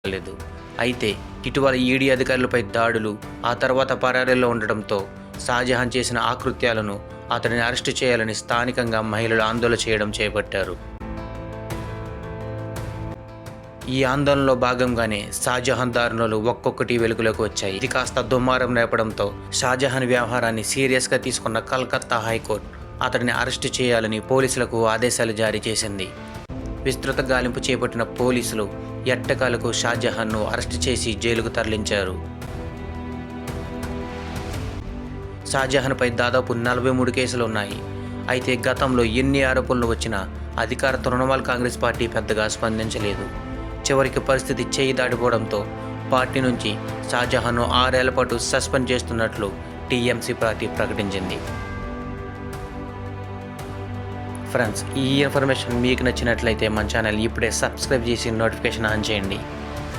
లేదు. అయితే ఇటీవల ఈడీ అధికారులపై దాడులు, ఆ తర్వాత పరారీలో ఉండడంతో షాజహాన్ చేసిన ఆకృత్యాలను అతడిని అరెస్టు చేయాలని స్థానికంగా మహిళలు ఆందోళన చేయడం చేపట్టారు. ఈ ఆందోళనలో భాగంగానే షాజహాన్ దారుణాలు ఒక్కొక్కటి వెలుగులోకి వచ్చాయి. ఇది కాస్త దుమారం రేపడంతో షాజహాన్ వ్యవహారాన్ని సీరియస్గా తీసుకున్న కలకత్తా హైకోర్టు అతడిని అరెస్టు చేయాలని పోలీసులకు ఆదేశాలు జారీ చేసింది. విస్తృత గాలింపు చేపట్టిన పోలీసులు ఎట్టకాలకు షాజహాన్ను అరెస్టు చేసి జైలుకు తరలించారు. షాజహాన్పై దాదాపు 43 కేసులు ఉన్నాయి. అయితే గతంలో ఎన్ని ఆరోపణలు వచ్చినా అధికార తృణమూల్ కాంగ్రెస్ పార్టీ పెద్దగా స్పందించలేదు. చివరికి పరిస్థితి చేయి దాటిపోవడంతో పార్టీ నుంచి షాజహాన్ను 6 ఏళ్ల పాటు సస్పెండ్ చేస్తున్నట్లు టీఎంసీ పార్టీ ప్రకటించింది. ఫ్రెండ్స్, ఈ ఇన్ఫర్మేషన్ మీకు నచ్చినట్లయితే మన ఛానల్ ఇప్పుడే సబ్స్క్రైబ్ చేసి నోటిఫికేషన్ ఆన్ చేయండి.